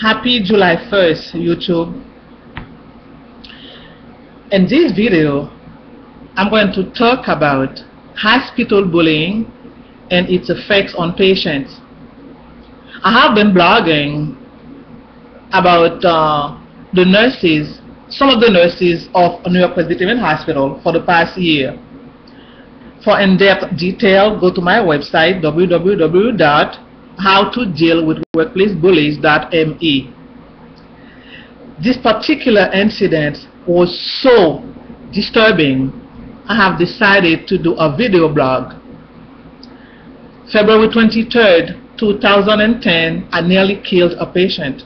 Happy July 1st, YouTube. In this video, I'm going to talk about hospital bullying and its effects on patients. I have been blogging about the nurses, some of the nurses of New York Presbyterian Hospital for the past year. For in-depth detail, go to my website, www.howtodealwithworkplacebullies.me. This particular incident was so disturbing, I have decided to do a video blog. February 23rd, 2010, I nearly killed a patient.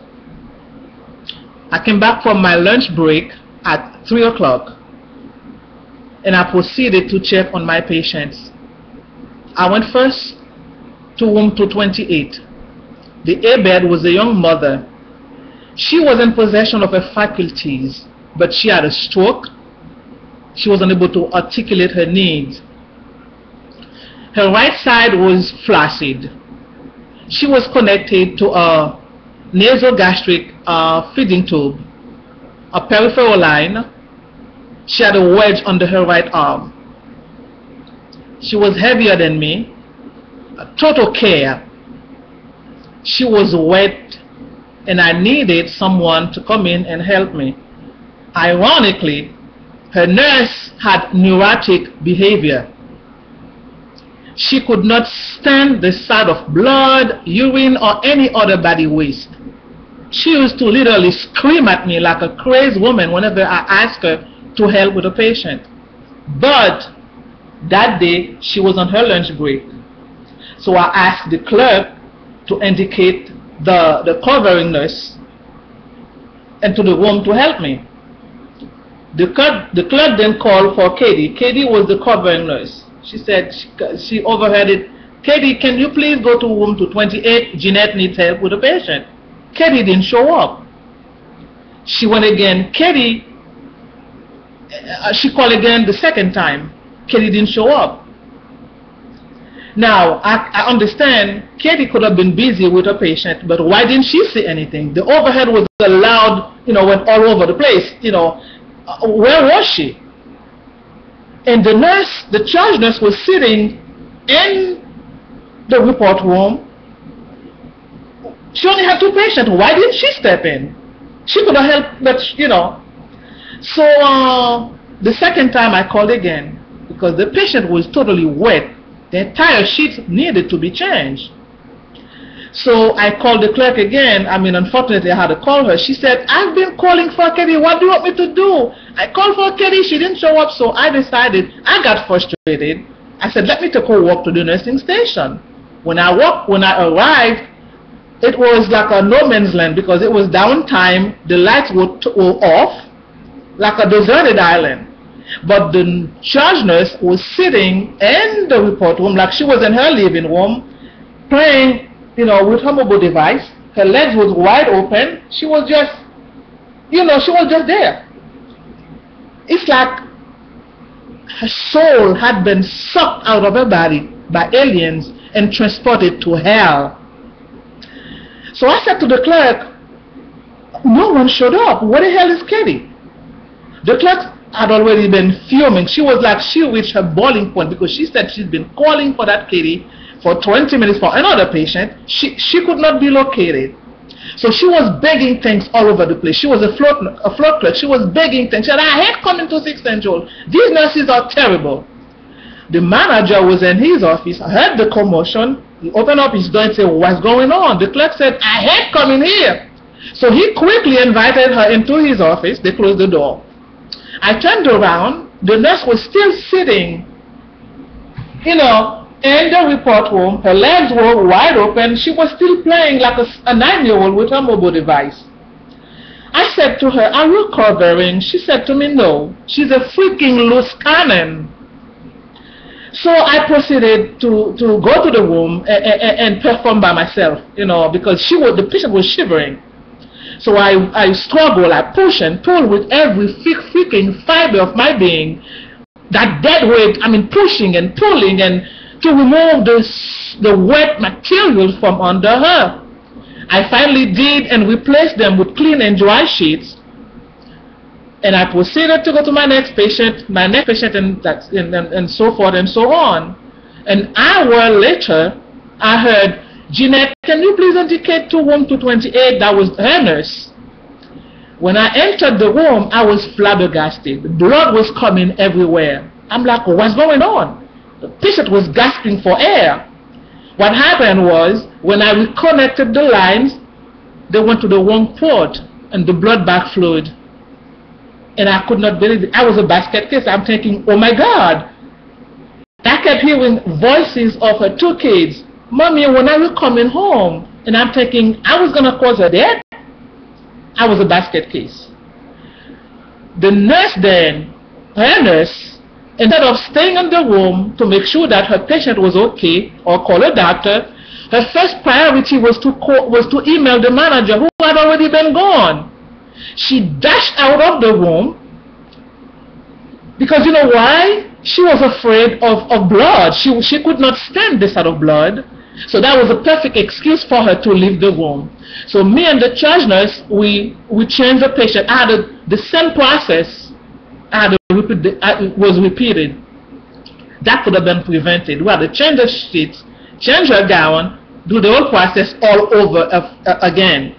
I came back from my lunch break at 3 o'clock and I proceeded to check on my patients. I went first to room 228. The A bed was a young mother. She was in possession of her faculties, but she had a stroke. She was unable to articulate her needs. Her right side was flaccid. She was connected to a nasogastric feeding tube, a peripheral line. She had a wedge under her right arm. She was heavier than me. Total care. She was wet and I needed someone to come in and help me. Ironically, her nurse had neurotic behavior. She could not stand the sight of blood, urine, or any other body waste. She used to literally scream at me like a crazy woman whenever I asked her to help with a patient. But that day, she was on her lunch break. So I asked the clerk to indicate the covering nurse into the room to help me. The clerk then called for Katie. Katie was the covering nurse. She said she overheard it. Katie, can you please go to room 228? Jeanette needs help with a patient. Katie didn't show up. She went again. Katie, she called again the second time. Katie didn't show up. Now, I understand Katie could have been busy with her patient, but why didn't she see anything? The overhead was loud, went all over the place, where was she? And the nurse, the charge nurse, was sitting in the report room. She only had 2 patients. Why didn't she step in? She could have helped, but So the second time I called again because the patient was totally wet. The entire sheet needed to be changed. So I called the clerk again. Unfortunately, I had to call her. She said, I've been calling for Katie. What do you want me to do? I called for Katie. She didn't show up. So I decided, I got frustrated. I said, let me take a walk to the nursing station. When I arrived, it was like a no man's land because it was downtime. The lights were off, like a deserted island. But the charge nurse was sitting in the report room like she was in her living room, playing, with her mobile device. Her legs was wide open. She was just, she was just there. It's like her soul had been sucked out of her body by aliens and transported to hell. So I said to the clerk, no one showed up. Where the hell is Katie? The clerk had already been fuming. She was like, she reached her boiling point because she said she's been calling for that Katie for 20 minutes for another patient. She could not be located. So she was begging things all over the place. She was a floor clerk. She was begging things. She said, I hate coming to 6th and Joel. These nurses are terrible. The manager was in his office, heard the commotion. He opened up his door and said, what's going on? The clerk said, I hate coming here. So he quickly invited her into his office. They closed the door. I turned around. The nurse was still sitting, in the report room. Her legs were wide open. She was still playing like a 9-year-old with her mobile device. I said to her, are you covering? She said to me, no. She's a freaking loose cannon. So I proceeded to go to the room and perform by myself, because the patient was shivering. So I struggle, I push and pull with every freaking fiber of my being. That dead weight, pushing and pulling and to remove the wet material from under her. I finally did and replaced them with clean and dry sheets. And I proceeded to go to my next patient, and so forth and so on. An hour later, I heard, Jeanette, can you please indicate to room 228? That was her nurse. When I entered the room, I was flabbergasted. Blood was coming everywhere. I'm like, what's going on? The patient was gasping for air. What happened was, when I reconnected the lines, they went to the wrong port, and the blood backflowed. And I could not believe it. I was a basket case. I'm thinking, oh my God. I kept hearing voices of her 2 kids. Mommy, when are you coming home? And I'm thinking, I was going to cause her death. I was a basket case. The nurse then, her nurse, instead of staying in the room to make sure that her patient was okay or call a doctor, her first priority was to email the manager who had already been gone. She dashed out of the room because you know why? She was afraid of blood. She could not stand this sort of blood. So that was a perfect excuse for her to leave the room. So me and the charge nurse, we changed the patient. The same process was repeated. That could have been prevented. We had to change the sheets, change her gown, do the whole process all over again.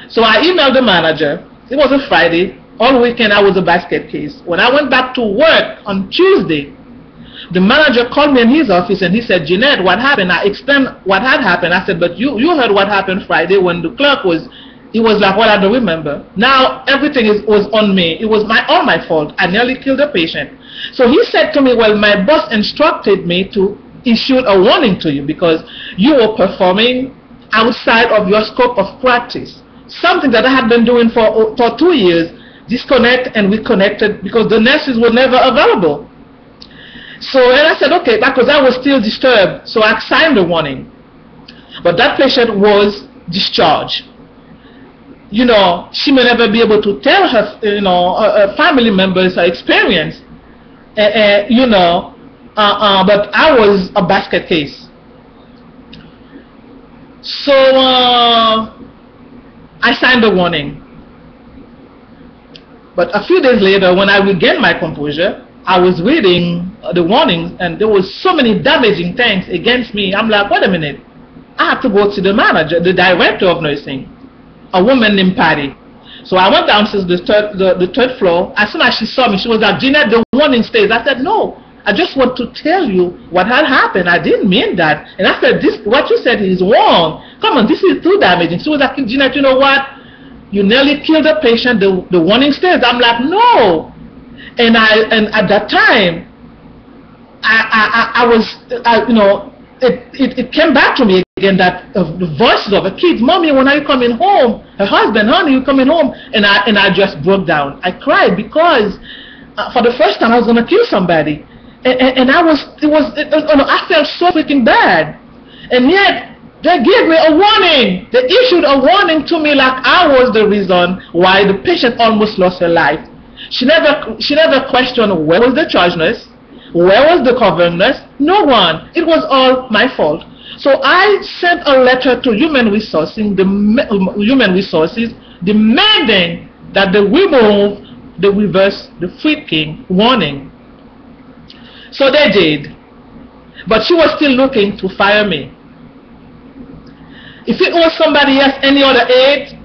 So I emailed the manager. It was a Friday. All weekend I was a basket case. When I went back to work on Tuesday, the manager called me in his office and he said, Jeanette, what happened? I explained what had happened. I said, but you heard what happened Friday when the clerk was, he was like, well, I don't remember. Now everything was on me. It was all my fault. I nearly killed a patient. So he said to me, well, my boss instructed me to issue a warning to you because you were performing outside of your scope of practice. Something that I had been doing for 2 years, disconnect and reconnected because the nurses were never available. So and I said, okay, because I was still disturbed, so I signed the warning. But that patient was discharged. You know, she may never be able to tell her, her family members her experience, but I was a basket case. So I signed the warning. But a few days later, when I regained my composure, I was reading the warnings, and there was so many damaging things against me. I'm like, wait a minute. I have to go to the manager, the director of nursing, a woman named Patty. So I went downstairs the third floor. As soon as she saw me, she was like, Jeanette, the warning stays. I said, no, I just want to tell you what had happened. I didn't mean that. And I said, what you said is wrong. Come on, this is too damaging. She was like, Jeanette, you know what? You nearly killed a patient. The warning stays. I'm like, no. And at that time, it came back to me again that the voices of the kids, Mommy, when are you coming home? Her husband, honey, you coming home? And I just broke down. I cried because for the first time I was gonna kill somebody, and I felt so freaking bad, and yet they gave me a warning. They issued a warning to me like I was the reason why the patient almost lost her life. She never questioned where was the charge nurse, where was the covering nurse. No one. It was all my fault. So I sent a letter to Human Resources, demanding that they remove the reverse the freaking warning. So they did, but she was still looking to fire me. If it was somebody else, any other aide,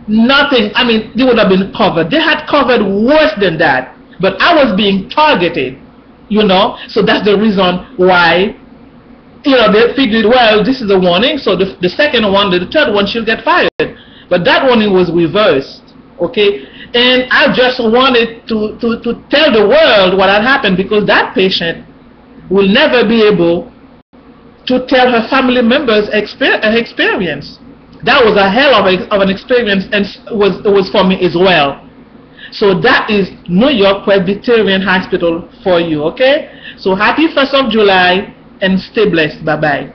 nothing. I mean, they would have been covered. They had covered worse than that, but I was being targeted, so that's the reason why, they figured, well, this is a warning, so the second one, the third one, she'll get fired. But that warning was reversed, okay? And I just wanted to tell the world what had happened, because that patient will never be able to tell her family members her experience. That was a hell of an experience, and it was for me as well. So that is New York Presbyterian Hospital for you, okay? So happy 1st of July, and stay blessed. Bye-bye.